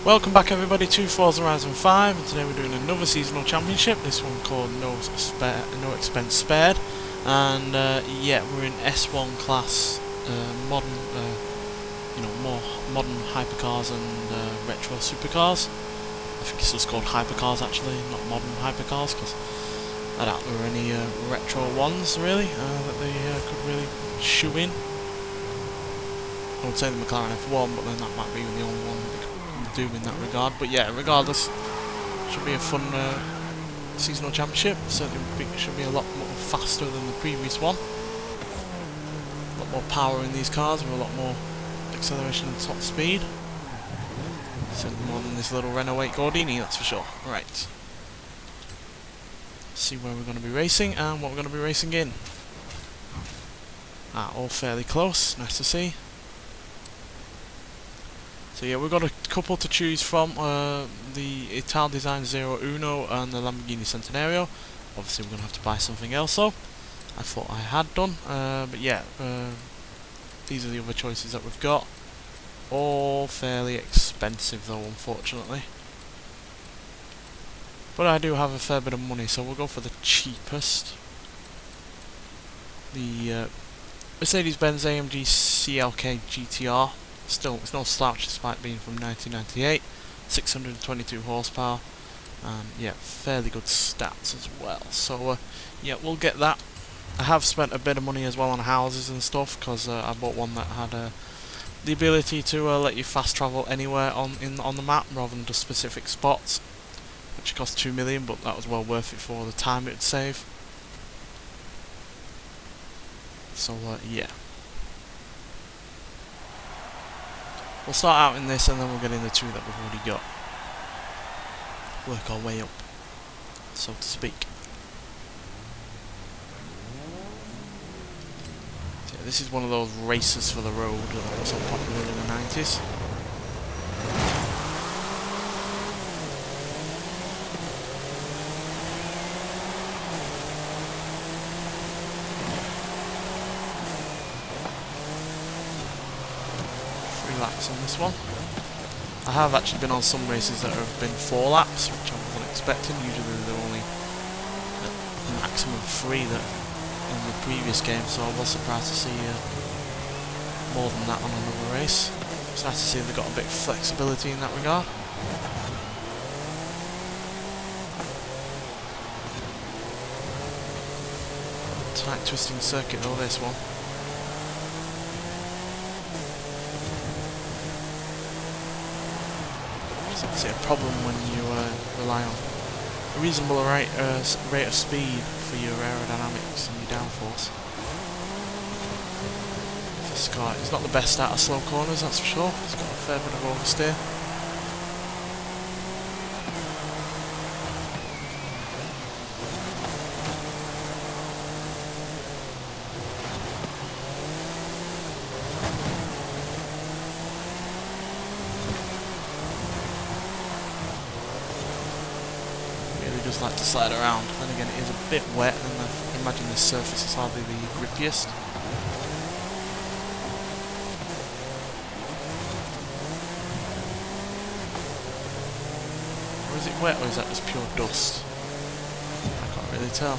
Welcome back everybody to Forza Horizon 5, and today we're doing another seasonal championship, this one called No Expense Spared, and yeah, we're in S1 class, modern, more modern hypercars and retro supercars. I think it's just called hypercars actually, not modern hypercars, because I doubt there were any retro ones really, that they could really shoe in. I would say the McLaren F1, but then that might be the only one they could do in that regard. But yeah, regardless, should be a fun seasonal championship. Certainly should be a lot more faster than the previous one. A lot more power in these cars with a lot more acceleration and top speed. Certainly more than this little Renault 8 Gordini, that's for sure. Right. See where we're going to be racing and what we're going to be racing in. All fairly close, nice to see. So yeah, we've got a couple to choose from, the Ital Design Zero Uno and the Lamborghini Centenario. Obviously we're going to have to buy something else though. I thought I had done, but yeah, these are the other choices that we've got. All fairly expensive though, unfortunately. But I do have a fair bit of money, so we'll go for the cheapest. The Mercedes-Benz AMG CLK GTR. Still, it's no slouch despite being from 1998, 622 horsepower, and yeah, fairly good stats as well. So yeah, we'll get that. I have spent a bit of money as well on houses and stuff, because I bought one that had the ability to let you fast travel anywhere on the map rather than just specific spots, which cost 2 million, but that was well worth it for the time it would save. So yeah. We'll start out in this and then we'll get in the two that we've already got. Work our way up, so to speak. So yeah, this is one of those races for the road that was so popular in the 90s. Laps on this one. I have actually been on some races that have been 4 laps, which I wasn't expecting. Usually they're only a maximum 3 that in the previous game, so I was surprised to see more than that on another race. It's nice to see they've got a bit of flexibility in that regard. Tight twisting circuit though, this one. It's a problem when you rely on a reasonable rate of speed for your aerodynamics and your downforce. This car is not the best out of slow corners, that's for sure. It's got a fair bit of oversteer. Just like to slide around. Then again, it is a bit wet, and I imagine this surface is hardly the grippiest. Or is it wet, or is that just pure dust? I can't really tell.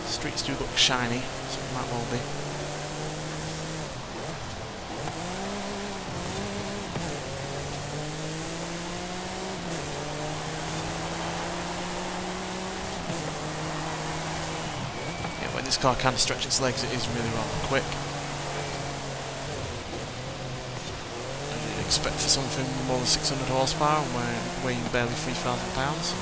Streets do look shiny, so it might well be. When this car kind of stretches its legs, it is really rather quick. As you'd expect for something more than 600 horsepower and weighing barely 3,000 pounds.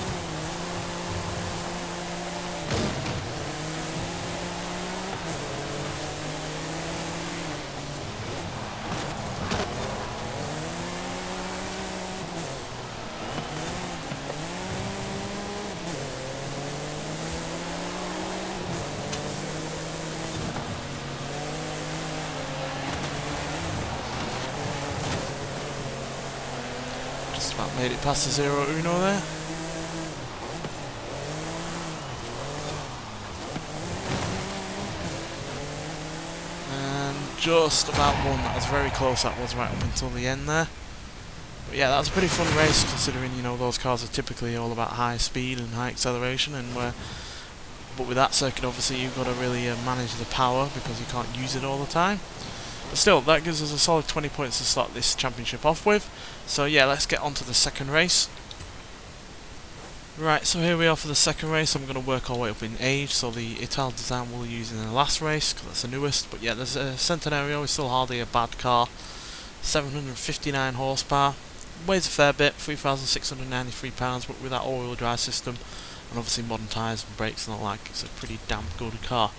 About made it past the Zero Uno there. just about won. That was very close, that was, right up until the end there. But yeah, that was a pretty fun race, considering, you know, those cars are typically all about high speed and high acceleration, and but with that circuit, obviously, you've got to really manage the power, because you can't use it all the time. But still, that gives us a solid 20 points to start this championship off with. So yeah, let's get on to the second race. Right, so here we are for the second race. I'm going to work our way up in age. So the Ital design we'll use in the last race, because that's the newest. But yeah, there's a Centenario, it's still hardly a bad car. 759 horsepower. Weighs a fair bit, 3,693 pounds, but with that all-wheel drive system, and obviously modern tyres and brakes and all that, it's a pretty damn good car.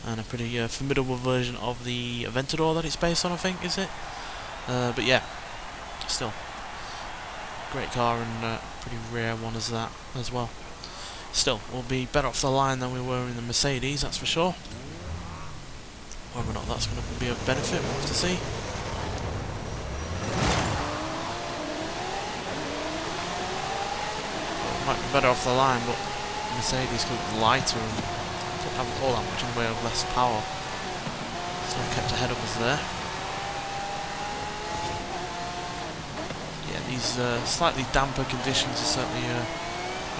And a pretty formidable version of the Aventador that it's based on, I think, is it? But yeah, still. Great car, and pretty rare one as that as well. Still, we'll be better off the line than we were in the Mercedes, that's for sure. Whether or not that's going to be of benefit, we'll have to see. Might be better off the line, but Mercedes could be lighter and don't have all that much in the way of less power. So kept ahead of us there. Yeah, these slightly damper conditions are certainly going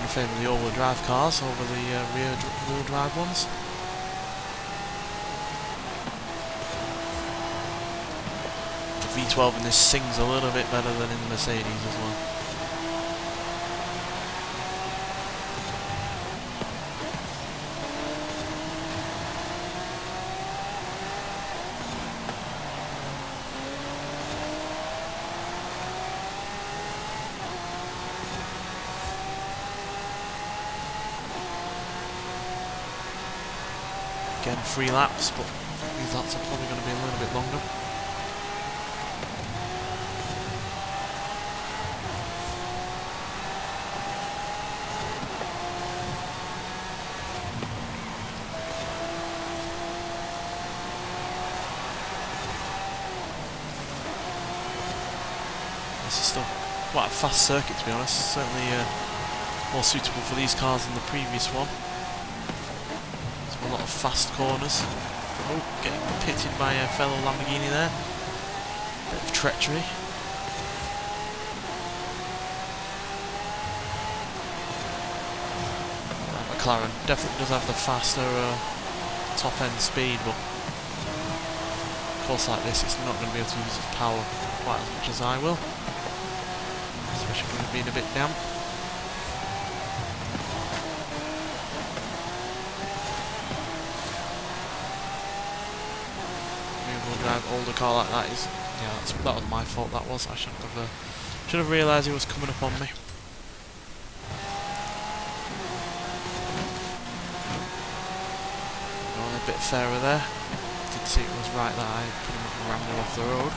to favour the all-wheel drive cars over the rear-wheel drive ones. The V12 in this sings a little bit better than in the Mercedes as well. Again, 3 laps, but these laps are probably going to be a little bit longer. This is still quite a fast circuit, to be honest. Certainly more suitable for these cars than the previous one. A lot of fast corners. Oh, getting pitted by a fellow Lamborghini there. Bit of treachery. McLaren definitely does have the faster top end speed, but of course like this it's not going to be able to use its power quite as much as I will. Especially when it's being a bit damp. Older car like that is, yeah, that was my fault. That was. I should have realised he was coming up on me. Going a bit fairer there. Did see it was right that I pretty much rammed him off the road.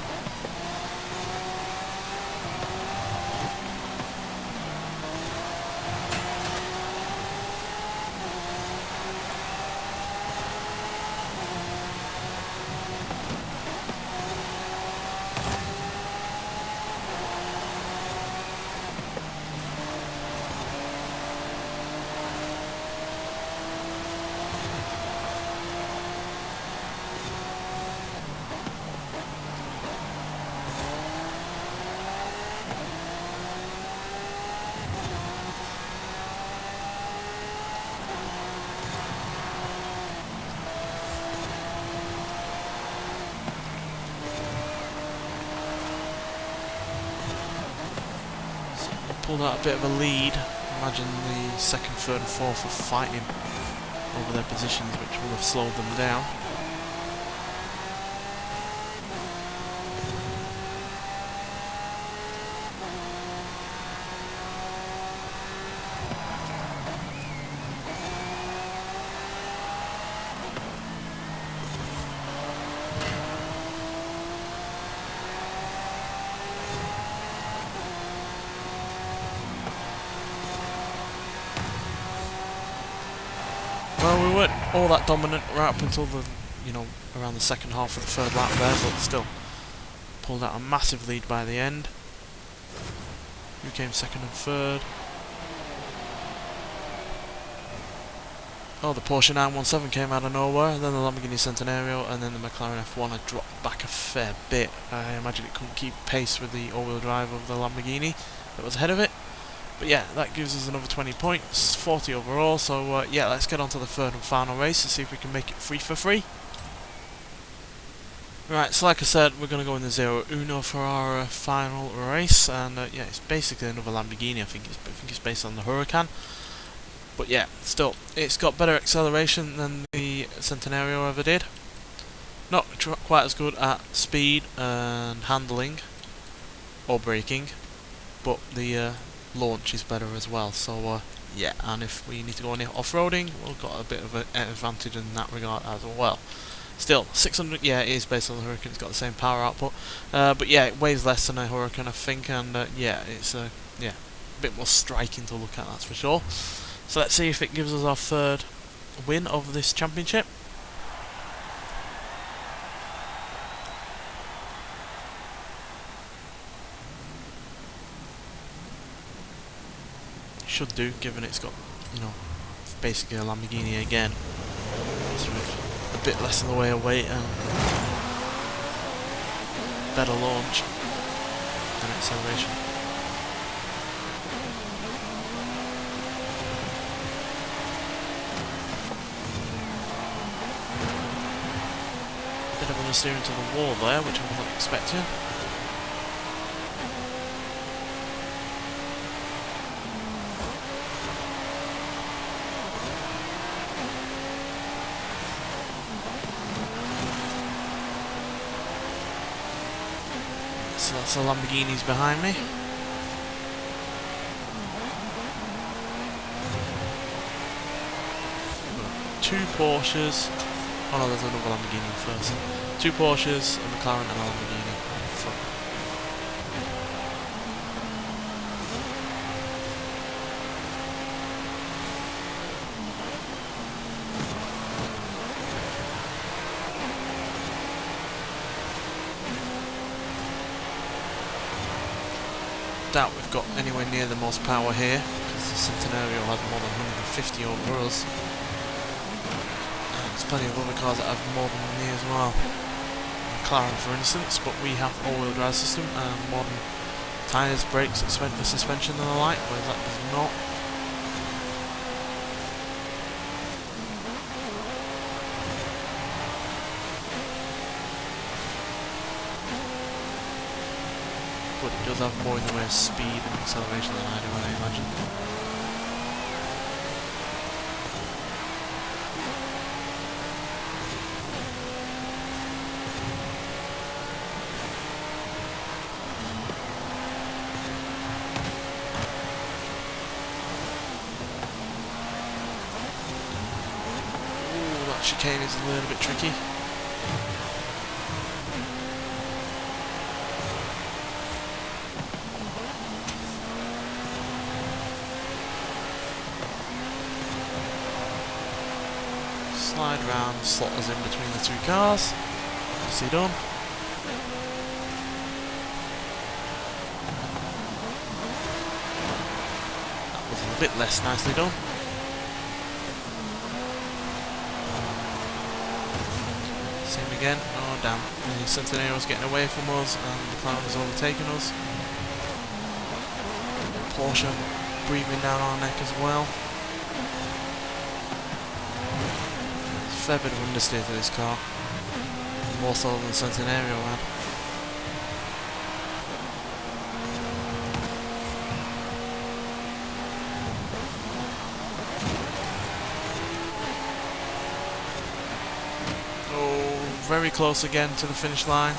Pulled out a bit of a lead. Imagine the second, third and fourth were fighting over their positions, which will have slowed them down. Well, we weren't all that dominant right up until the, around the second half of the third lap there, but still pulled out a massive lead by the end. Who came second and third? Oh, the Porsche 917 came out of nowhere, and then the Lamborghini Centenario, and then the McLaren F1 had dropped back a fair bit. I imagine it couldn't keep pace with the all-wheel drive of the Lamborghini that was ahead of it. But yeah, that gives us another 20 points, 40 overall, so yeah, let's get on to the third and final race and see if we can make it free for free. Right, so like I said, we're going to go in the 0-1 for our final race, and yeah, it's basically another Lamborghini. I think it's based on the Huracan. But yeah, still, it's got better acceleration than the Centenario ever did. Not quite as good at speed and handling, or braking, but the launch is better as well. So yeah, and if we need to go any off-roading, we've got a bit of an advantage in that regard as well. Still, 600, yeah, it is based on the Huracan, it's got the same power output, but yeah, it weighs less than a Huracan, I think, and yeah, it's yeah, a bit more striking to look at, that's for sure. So let's see if it gives us our third win of this championship. Should do, given it's got, you know, basically a Lamborghini again. So a bit less in the way of weight and better launch and acceleration. Bit of understeering to the wall there, which I wasn't expecting. So that's the Lamborghinis behind me. Two Porsches. Oh no, there's another Lamborghini first. Two Porsches, a McLaren and a Lamborghini in front. Doubt we've got anywhere near the most power here, because the Centenario has more than 150 over us. And there's plenty of other cars that have more than me as well. McLaren for instance, but we have all-wheel drive system and modern tyres, brakes, suspension and the like, whereas that does not. But it does have more in the way of speed and acceleration than I do, I imagine. Ooh, that chicane is a little bit tricky. Slide round, slot us in between the two cars. Nicely done. That was a bit less nicely done. Same again. Oh damn. The Centenario's getting away from us and the McLaren is overtaking us. Porsche breathing down our neck as well. Fair bit of understeer to this car, more so than the Centenario had. Oh, very close again to the finish line.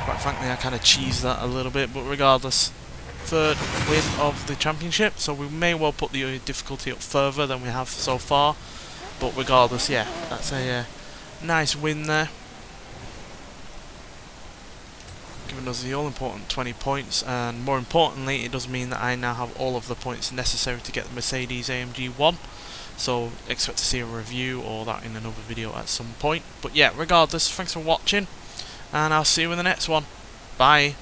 Quite frankly, I kind of cheesed that a little bit, but regardless, third win of the championship, so we may well put the difficulty up further than we have so far. But regardless, yeah, that's a nice win there. Giving us the all-important 20 points, and more importantly, it does mean that I now have all of the points necessary to get the Mercedes-AMG 1. So expect to see a review or that in another video at some point. But yeah, regardless, thanks for watching, and I'll see you in the next one. Bye.